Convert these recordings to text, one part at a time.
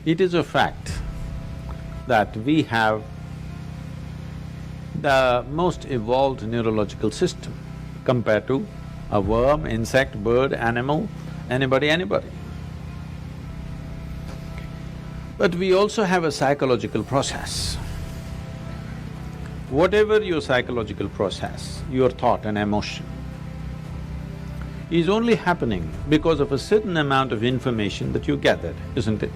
It is a fact that we have the most evolved neurological system compared to a worm, insect, bird, animal, anybody. But we also have a psychological process. Whatever your psychological process, your thought and emotion, is only happening because of a certain amount of information that you gathered, isn't it?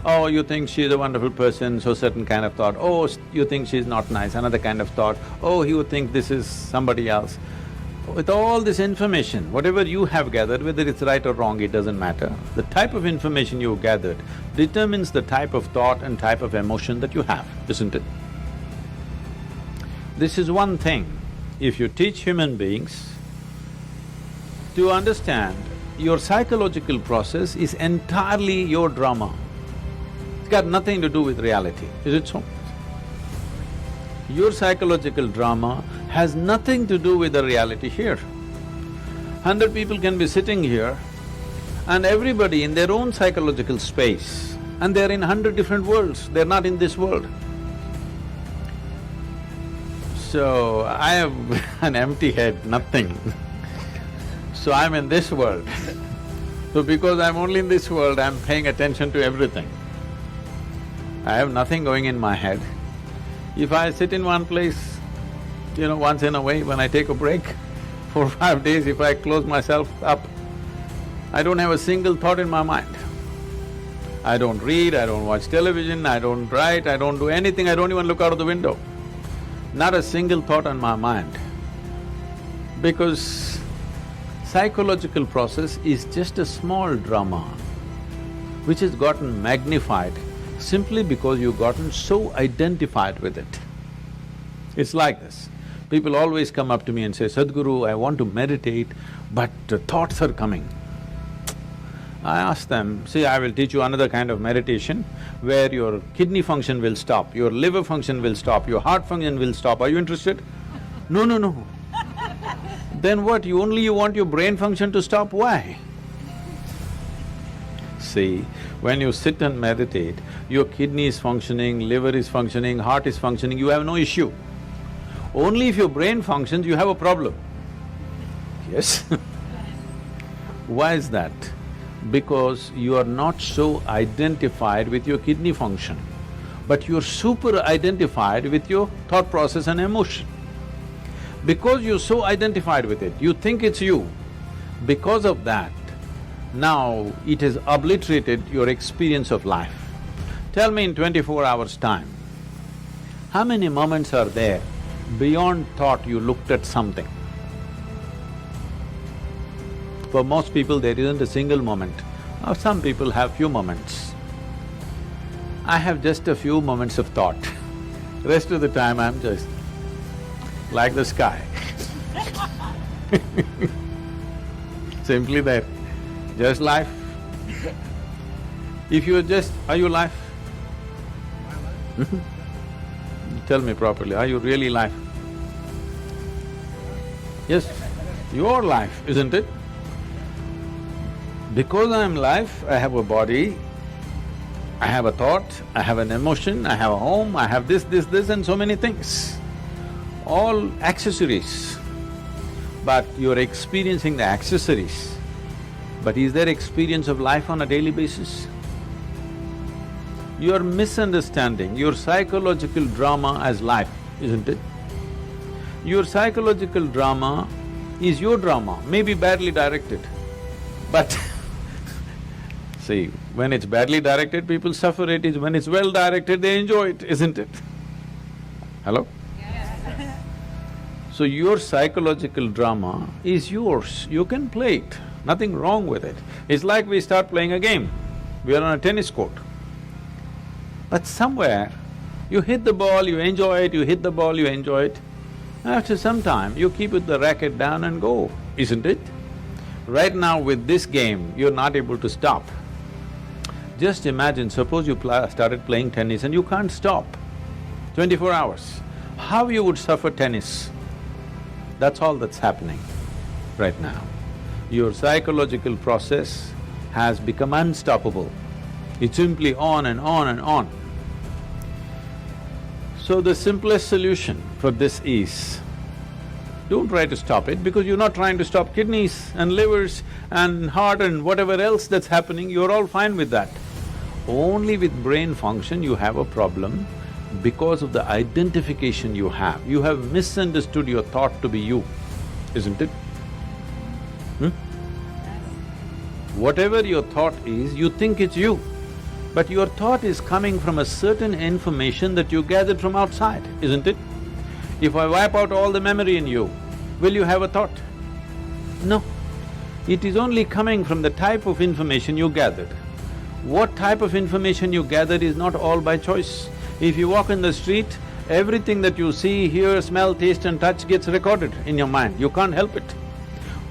Oh, you think she's a wonderful person, so certain kind of thought. Oh, you think she's not nice, another kind of thought. Oh, you think this is somebody else. With all this information, whatever you have gathered, whether it's right or wrong, it doesn't matter. The type of information you gathered determines the type of thought and type of emotion that you have, isn't it? This is one thing. If you teach human beings to understand your psychological process is entirely your drama. It's got nothing to do with reality, is it so? Your psychological drama has nothing to do with the reality here. 100 people can be sitting here and everybody in their own psychological space, and they're in 100 different worlds, they're not in this world. So, I have an empty head, nothing. So I'm in this world. So because I'm only in this world, I'm paying attention to everything. I have nothing going in my head. If I sit in one place, once in a way, when I take a break, 4 or 5 days, if I close myself up, I don't have a single thought in my mind. I don't read, I don't watch television, I don't write, I don't do anything, I don't even look out of the window. Not a single thought on my mind. Because psychological process is just a small drama which has gotten magnified simply because you've gotten so identified with it. It's like this. People always come up to me and say, Sadhguru, I want to meditate, but the thoughts are coming. I ask them, see, I will teach you another kind of meditation where your kidney function will stop, your liver function will stop, your heart function will stop. Are you interested? No. Then what, you want your brain function to stop? Why? See, when you sit and meditate, your kidney is functioning, liver is functioning, heart is functioning, you have no issue. Only if your brain functions, you have a problem. Yes? Why is that? Because you are not so identified with your kidney function, but you're super identified with your thought process and emotion. Because you're so identified with it, you think it's you. Because of that, now it has obliterated your experience of life. Tell me in 24 hours' time, how many moments are there beyond thought you looked at something? For most people, there isn't a single moment. Or some people have few moments. I have just a few moments of thought. Rest of the time, I'm just like the sky. Simply that, just life. If you're just… are you life? Tell me properly, are you really life? Yes, you're life, isn't it? Because I'm life, I have a body, I have a thought, I have an emotion, I have a home, I have this and so many things. All accessories. But you're experiencing the accessories. But is there experience of life on a daily basis? You're misunderstanding your psychological drama as life, isn't it? Your psychological drama is your drama, maybe badly directed, but see, when it's badly directed, people suffer it, when it's well directed, they enjoy it, isn't it? Hello? Yes. So your psychological drama is yours, you can play it, nothing wrong with it. It's like we start playing a game, we are on a tennis court. But somewhere, you hit the ball, you enjoy it, you hit the ball, you enjoy it. After some time, you keep the racket down and go, isn't it? Right now with this game, you're not able to stop. Just imagine, suppose you started playing tennis and you can't stop 24 hours. How you would suffer tennis? That's all that's happening right now. Your psychological process has become unstoppable. It's simply on and on and on. So the simplest solution for this is, don't try to stop it because you're not trying to stop kidneys and livers and heart and whatever else that's happening, you're all fine with that. Only with brain function you have a problem because of the identification you have. You have misunderstood your thought to be you, isn't it? Whatever your thought is, you think it's you. But your thought is coming from a certain information that you gathered from outside, isn't it? If I wipe out all the memory in you, will you have a thought? No. It is only coming from the type of information you gathered. What type of information you gathered is not all by choice. If you walk in the street, everything that you see, hear, smell, taste and touch gets recorded in your mind, you can't help it.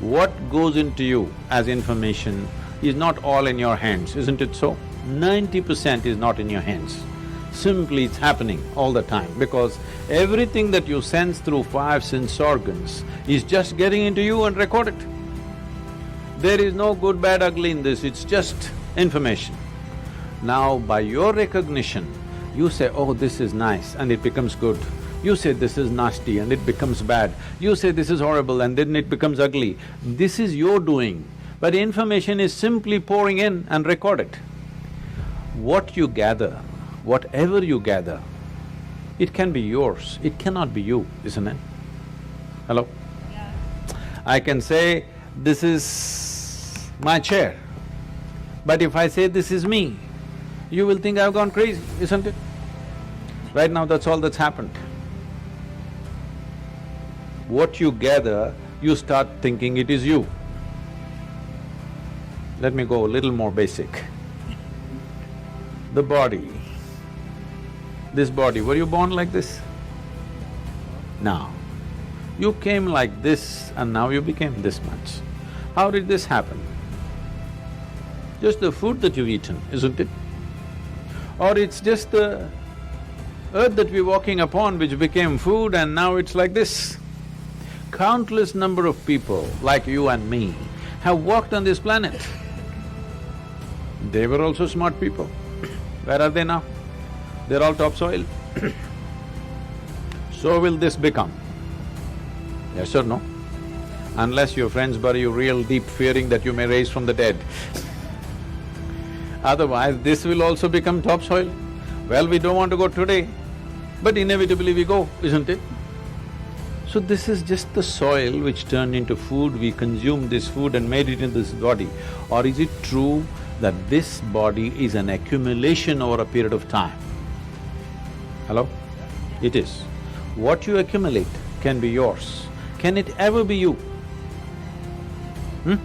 What goes into you as information is not all in your hands, isn't it so? 90% is not in your hands. Simply it's happening all the time because everything that you sense through five sense organs is just getting into you and recorded. There is no good, bad, ugly in this, it's just information. Now by your recognition, you say, oh, this is nice and it becomes good. You say this is nasty and it becomes bad. You say this is horrible and then it becomes ugly. This is your doing, but information is simply pouring in and recorded. What you gather, whatever you gather, it can be yours, it cannot be you, isn't it? Hello? Yeah. I can say, this is my chair, but if I say this is me, you will think I've gone crazy, isn't it? Right now, that's all that's happened. What you gather, you start thinking it is you. Let me go a little more basic. The body, this body, were you born like this? No. You came like this and now you became this much. How did this happen? Just the food that you've eaten, isn't it? Or it's just the earth that we're walking upon which became food and now it's like this. Countless number of people like you and me have walked on this planet. They were also smart people. Where are they now? They're all topsoil. So will this become? Yes or no? Unless your friends bury you real deep, fearing that you may rise from the dead. Otherwise, this will also become topsoil. Well, we don't want to go today, but inevitably we go, isn't it? So this is just the soil which turned into food, we consumed this food and made it into this body. Or is it true that this body is an accumulation over a period of time? Hello? It is. What you accumulate can be yours. Can it ever be you? No.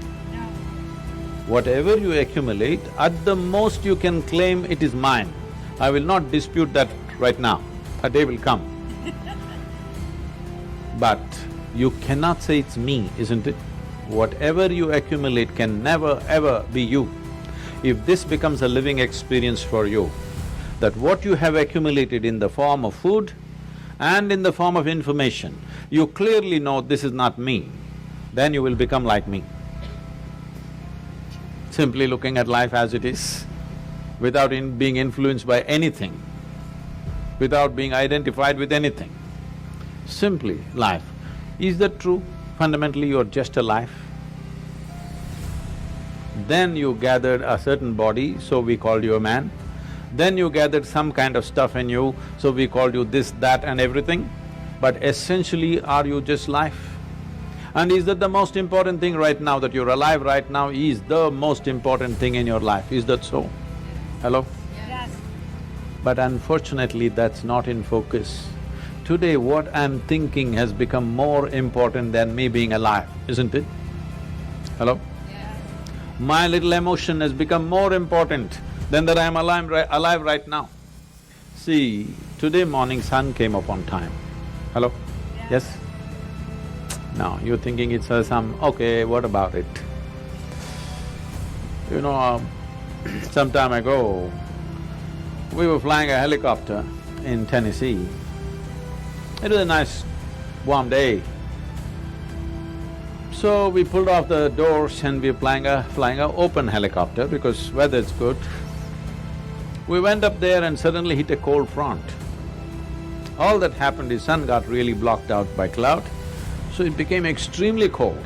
Whatever you accumulate, at the most you can claim it is mine. I will not dispute that right now, a day will come. But you cannot say it's me, isn't it? Whatever you accumulate can never ever be you. If this becomes a living experience for you, that what you have accumulated in the form of food and in the form of information, you clearly know this is not me, then you will become like me. Simply looking at life as it is, without being influenced by anything, without being identified with anything. Simply life. Is that true? Fundamentally, you're just a life. Then you gathered a certain body, so we called you a man. Then you gathered some kind of stuff in you, so we called you this, that and everything. But essentially, are you just life? And is that the most important thing right now, that you're alive right now is the most important thing in your life, is that so? Hello? Yes. But unfortunately, that's not in focus. Today, what I'm thinking has become more important than me being alive, isn't it? Hello? Yes. My little emotion has become more important than that I'm alive right now. See, today morning sun came up on time. Hello? Yes? Now, you're thinking it's some… okay, what about it? You know, some time ago, we were flying a helicopter in Tennessee. It was a nice warm day. So we pulled off the doors and we were flying a open helicopter because weather's good. We went up there and suddenly hit a cold front. All that happened is sun got really blocked out by cloud, so it became extremely cold.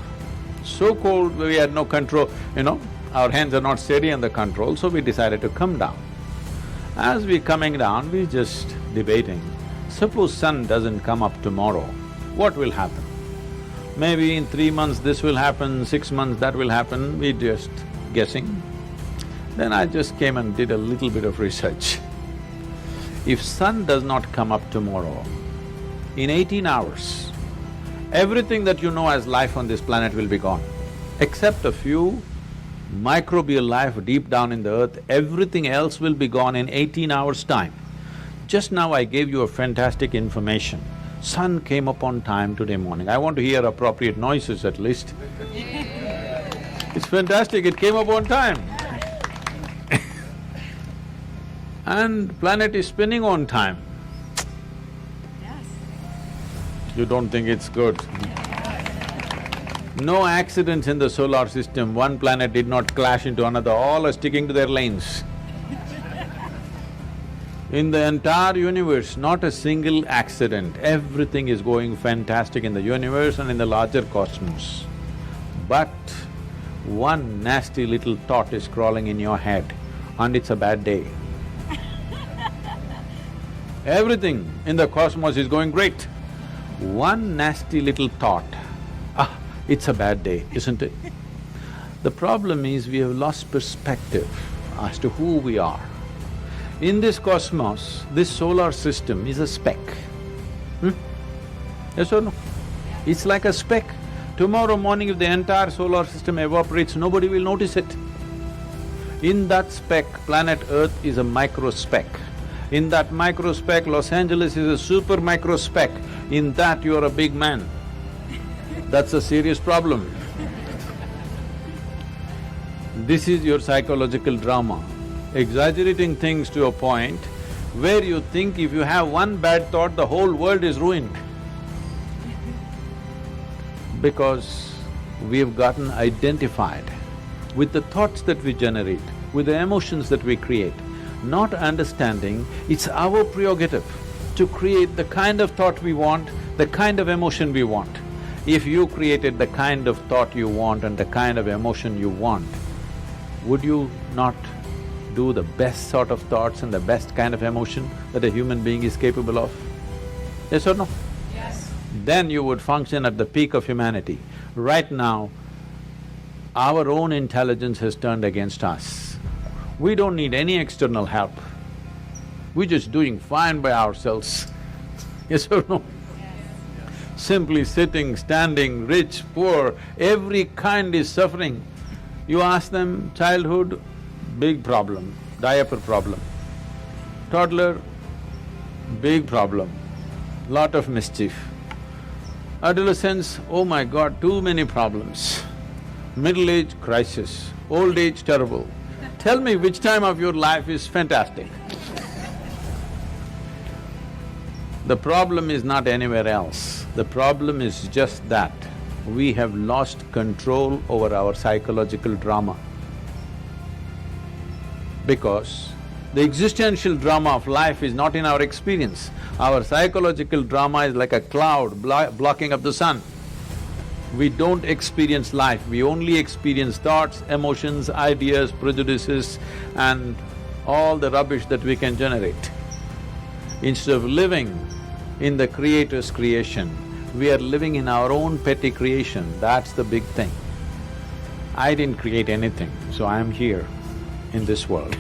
So cold we had no control, our hands are not steady on the control, so we decided to come down. As we coming down, we just debating, suppose sun doesn't come up tomorrow, what will happen? Maybe in 3 months this will happen, 6 months that will happen, we just guessing. Then I just came and did a little bit of research. If sun does not come up tomorrow, in 18 hours, everything that you know as life on this planet will be gone. Except a few microbial life deep down in the earth, everything else will be gone in 18 hours' time. Just now I gave you a fantastic information. Sun came up on time today morning. I want to hear appropriate noises at least. It's fantastic, it came up on time. And planet is spinning on time. Yes. You don't think it's good? No accidents in the solar system, one planet did not clash into another, all are sticking to their lanes. In the entire universe, not a single accident, everything is going fantastic in the universe and in the larger cosmos. But one nasty little thought is crawling in your head and it's a bad day. Everything in the cosmos is going great. One nasty little thought, it's a bad day, isn't it? The problem is we have lost perspective as to who we are. In this cosmos, this solar system is a speck. Yes or no? It's like a speck. Tomorrow morning if the entire solar system evaporates, nobody will notice it. In that speck, planet Earth is a micro speck. In that micro speck, Los Angeles is a super micro speck. In that, you're a big man. That's a serious problem. This is your psychological drama. Exaggerating things to a point where you think if you have one bad thought, the whole world is ruined. Because we've gotten identified with the thoughts that we generate, with the emotions that we create, not understanding it's our prerogative to create the kind of thought we want, the kind of emotion we want. If you created the kind of thought you want and the kind of emotion you want, would you not do the best sort of thoughts and the best kind of emotion that a human being is capable of? Yes or no? Yes. Then you would function at the peak of humanity. Right now, our own intelligence has turned against us. We don't need any external help. We're just doing fine by ourselves. Yes or no? Yes. Simply sitting, standing, rich, poor, every kind is suffering. You ask them, childhood, big problem, diaper problem. Toddler, big problem, lot of mischief. Adolescence, oh my God, too many problems. Middle age, crisis. Old age, terrible. Tell me which time of your life is fantastic. The problem is not anywhere else. The problem is just that we have lost control over our psychological drama. Because the existential drama of life is not in our experience. Our psychological drama is like a cloud blocking up the sun. We don't experience life, we only experience thoughts, emotions, ideas, prejudices and all the rubbish that we can generate. Instead of living in the Creator's creation, we are living in our own petty creation, that's the big thing. I didn't create anything, so I am here in this world.